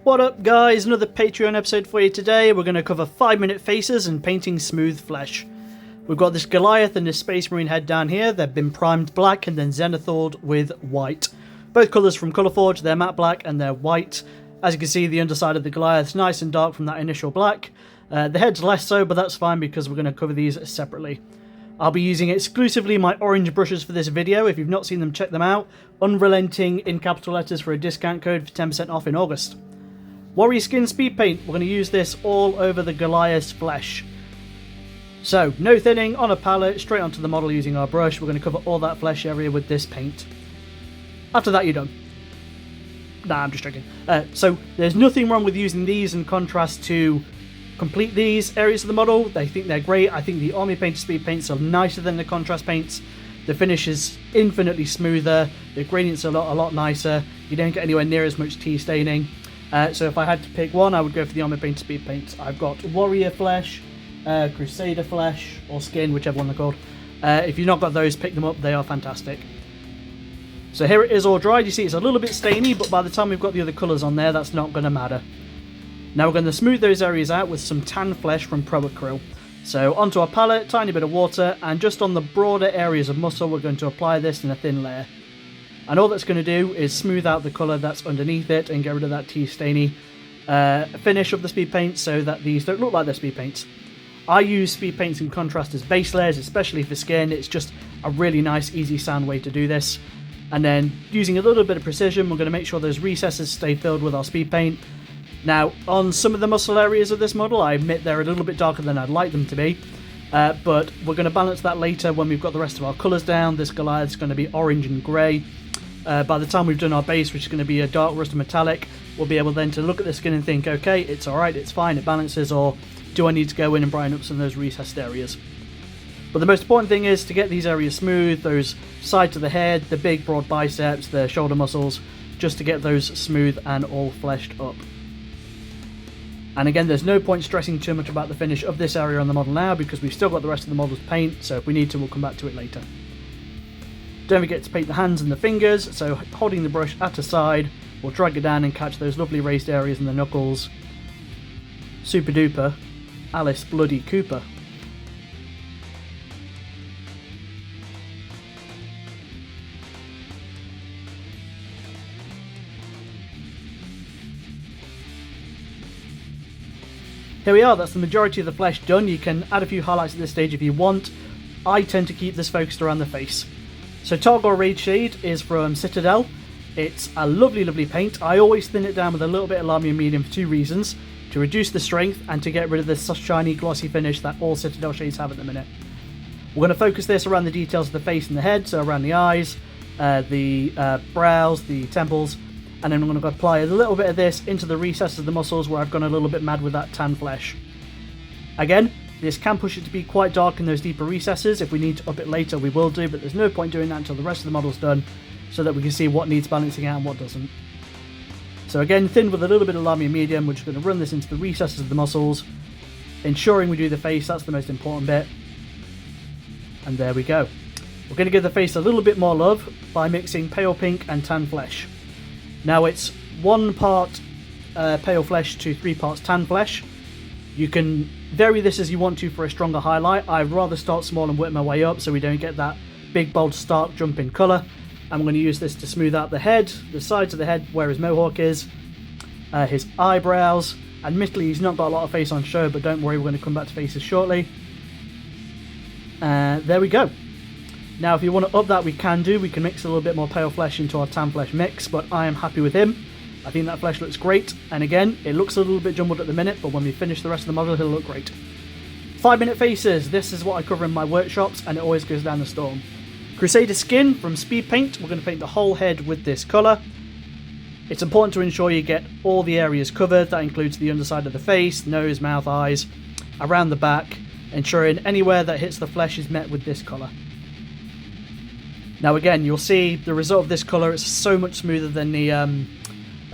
What up guys, another Patreon episode for you today. We're going to cover 5-minute faces and painting smooth flesh. We've got this Goliath and this Space Marine head down here. They've been primed black and then zenithalled with white. Both colours from Colourforge, they're matte black and they're white. As you can see, the underside of the Goliath's nice and dark from that initial black. The head's less so, but that's fine because we're going to cover these separately. I'll be using exclusively my orange brushes for this video. If you've not seen them, check them out. Unrelenting in capital letters for a discount code for 10% off in August. Warrior Skin Speed Paint, we're going to use this all over the Goliath's flesh. So, no thinning, on a palette, straight onto the model using our brush. We're going to cover all that flesh area with this paint. After that, you're done. Nah, I'm just joking. So, there's nothing wrong with using these in contrast to complete these areas of the model. They think they're great. I think the Army Painter Speed Paints are nicer than the contrast paints. The finish is infinitely smoother. The gradients are a lot nicer. You don't get anywhere near as much tea staining. So if I had to pick one, I would go for the Armor Painter Speed Paints. I've got Warrior Flesh, Crusader Flesh, or Skin, whichever one they're called. If you've not got those, pick them up. They are fantastic. So here it is all dried. You see it's a little bit stainy, but by the time we've got the other colours on there, that's not going to matter. Now we're going to smooth those areas out with some tan flesh from Pro Acryl. So onto our palette, tiny bit of water, and just on the broader areas of muscle, we're going to apply this in a thin layer. And all that's going to do is smooth out the colour that's underneath it and get rid of that tea stainy finish of the speed paints so that these don't look like they're speed paints. I use speed paints in contrast as base layers, especially for skin. It's just a really nice, easy, sound way to do this. And then using a little bit of precision, we're going to make sure those recesses stay filled with our speed paint. Now, on some of the muscle areas of this model, I admit they're a little bit darker than I'd like them to be. But we're going to balance that later when we've got the rest of our colours down. This Goliath's going to be orange and grey. By the time we've done our base, which is going to be a dark rust metallic, we'll be able then to look at the skin and think, okay, it's alright, it's fine, it balances, or do I need to go in and brighten up some of those recessed areas? But the most important thing is to get these areas smooth, those sides of the head, the big broad biceps, the shoulder muscles, just to get those smooth and all fleshed up. And again, there's no point stressing too much about the finish of this area on the model now because we've still got the rest of the model to paint, so if we need to, we'll come back to it later. Don't forget to paint the hands and the fingers, so holding the brush at a side, we'll drag it down and catch those lovely raised areas in the knuckles. Super duper, Alice Bloody Cooper. Here we are, that's the majority of the flesh done. You can add a few highlights at this stage if you want. I tend to keep this focused around the face. So Targor Raid Shade is from Citadel. It's a lovely, lovely paint. I always thin it down with a little bit of Lamium Medium for two reasons. To reduce the strength and to get rid of the shiny, glossy finish that all Citadel shades have at the minute. We're going to focus this around the details of the face and the head, so around the eyes, the brows, the temples, and then I'm going to apply a little bit of this into the recesses of the muscles where I've gone a little bit mad with that tan flesh. Again, this can push it to be quite dark in those deeper recesses. If we need to up it later, we will do, but there's no point doing that until the rest of the model's done, so that we can see what needs balancing out and what doesn't. So again, thinned with a little bit of Lamium Medium, we're just going to run this into the recesses of the muscles, ensuring we do the face. That's the most important bit. And there we go. We're going to give the face a little bit more love by mixing pale pink and tan flesh. Now it's 1 part pale flesh to 3 parts tan flesh. You can vary this as you want to for a stronger highlight. I'd rather start small and work my way up so we don't get that big, bold, stark jump in colour. I'm going to use this to smooth out the head, the sides of the head where his mohawk is, his eyebrows. Admittedly, he's not got a lot of face on show, but don't worry, we're going to come back to faces shortly. There we go. Now, if you want to up that, we can do. We can mix a little bit more pale flesh into our tan flesh mix, but I am happy with him. I think that flesh looks great, and again, it looks a little bit jumbled at the minute, but when we finish the rest of the model, he'll look great. 5-minute faces. This is what I cover in my workshops, and it always goes down the storm. Crusader Skin from Speed Paint. We're going to paint the whole head with this colour. It's important to ensure you get all the areas covered. That includes the underside of the face, nose, mouth, eyes, around the back, ensuring anywhere that hits the flesh is met with this colour. Now again, you'll see the result of this colour is so much smoother than the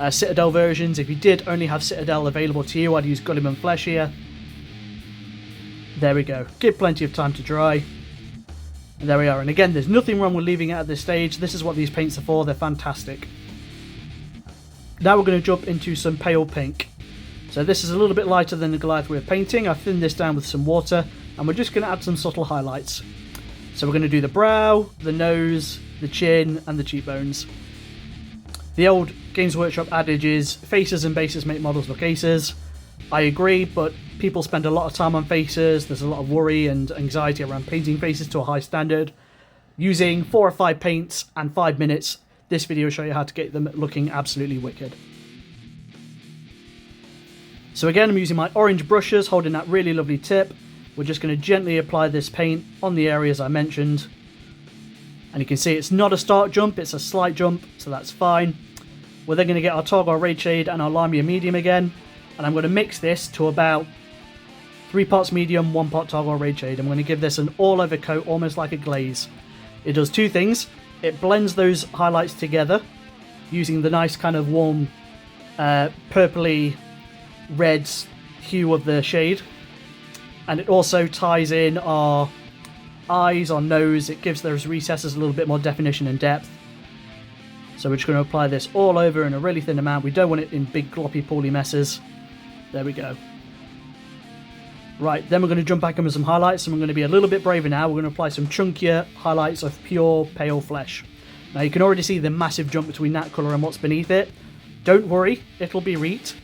Citadel versions. If you did only have Citadel available to you, I'd use Gulliman Flesh here. There we go. Give plenty of time to dry. And there we are. And again, there's nothing wrong with leaving it at this stage. This is what these paints are for. They're fantastic. Now we're going to jump into some pale pink. So this is a little bit lighter than the Goliath we were painting. I've thinned this down with some water, and we're just going to add some subtle highlights. So we're going to do the brow, the nose, the chin, and the cheekbones. The old Games Workshop adage is faces and bases make models look aces. I agree, but people spend a lot of time on faces. There's a lot of worry and anxiety around painting faces to a high standard. Using 4 or 5 paints and 5 minutes, this video will show you how to get them looking absolutely wicked. So again, I'm using my orange brushes, holding that really lovely tip. We're just going to gently apply this paint on the areas I mentioned. And you can see it's not a stark jump, it's a slight jump, so that's fine. We're then going to get our Targar Rage Shade and our Lamia Medium again. And I'm going to mix this to about 3 parts medium, 1 part Targar Rage Shade. I'm going to give this an all-over coat, almost like a glaze. It does 2 things. It blends those highlights together using the nice kind of warm purpley red hue of the shade. And it also ties in our eyes, our nose. It gives those recesses a little bit more definition and depth. So we're just going to apply this all over in a really thin amount. We don't want it in big gloppy poorly messes. There we go. Right, then we're going to jump back in with some highlights, and we're going to be a little bit braver now. We're going to apply some chunkier highlights of pure pale flesh. Now you can already see the massive jump between that colour and what's beneath it. Don't worry, it'll be reet.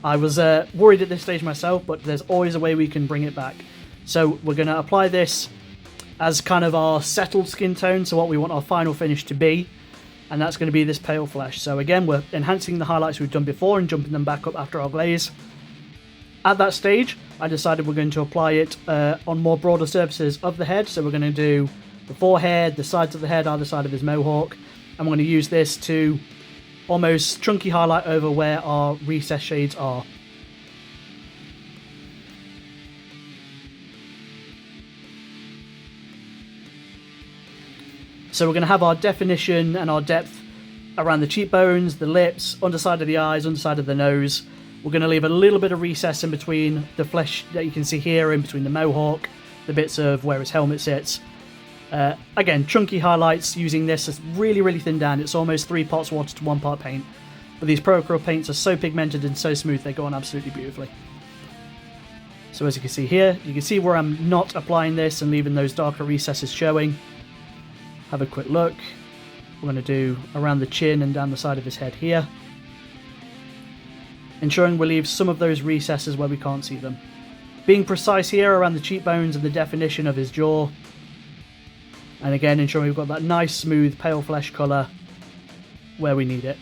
I was worried at this stage myself, but there's always a way we can bring it back. So we're going to apply this as kind of our settled skin tone, so what we want our final finish to be. And that's going to be this pale flesh. So again, we're enhancing the highlights we've done before and jumping them back up after our glaze. At that stage, I decided we're going to apply it on more broader surfaces of the head. So we're going to do the forehead, the sides of the head, either side of his mohawk. And we're going to use this to almost chunky highlight over where our recess shades are. So we're going to have our definition and our depth around the cheekbones, the lips, underside of the eyes, underside of the nose. We're going to leave a little bit of recess in between the flesh that you can see here, in between the mohawk, the bits of where his helmet sits. Again, chunky highlights using this as really, really thin down. It's almost 3 parts water to 1 part paint. But these Pro Acryl paints are so pigmented and so smooth, they go on absolutely beautifully. So as you can see here, you can see where I'm not applying this and leaving those darker recesses showing. Have a quick look. We're going to do around the chin and down the side of his head here. Ensuring we leave some of those recesses where we can't see them. Being precise here around the cheekbones and the definition of his jaw. And again, ensuring we've got that nice, smooth, pale flesh colour where we need it.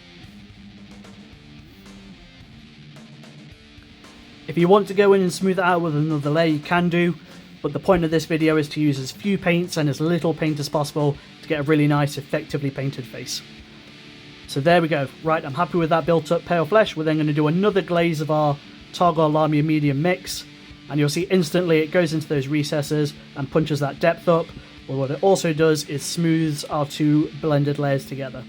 If you want to go in and smooth it out with another layer, you can do. But the point of this video is to use as few paints and as little paint as possible to get a really nice, effectively painted face. So there we go. Right, I'm happy with that built up pale flesh. We're then going to do another glaze of our Targar Lamia Medium mix. And you'll see instantly it goes into those recesses and punches that depth up. But what it also does is smooths our 2 blended layers together.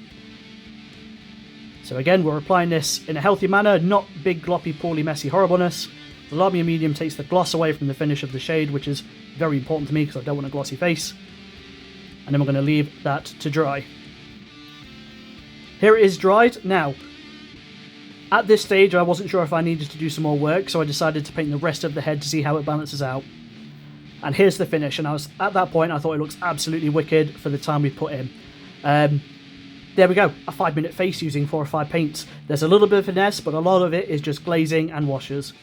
So again, we're applying this in a healthy manner, not big, gloppy, poorly, messy horribleness. The Lamia Medium takes the gloss away from the finish of the shade, which is very important to me because I don't want a glossy face. And then we're going to leave that to dry. Here it is dried. Now, at this stage I wasn't sure if I needed to do some more work, so I decided to paint the rest of the head to see how it balances out. And here's the finish, and at that point I thought it looks absolutely wicked for the time we put in. There we go, a 5-minute face using 4 or 5 paints. There's a little bit of finesse, but a lot of it is just glazing and washes.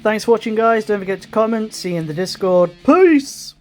Thanks for watching, guys. Don't forget to comment. See you in the Discord. Peace!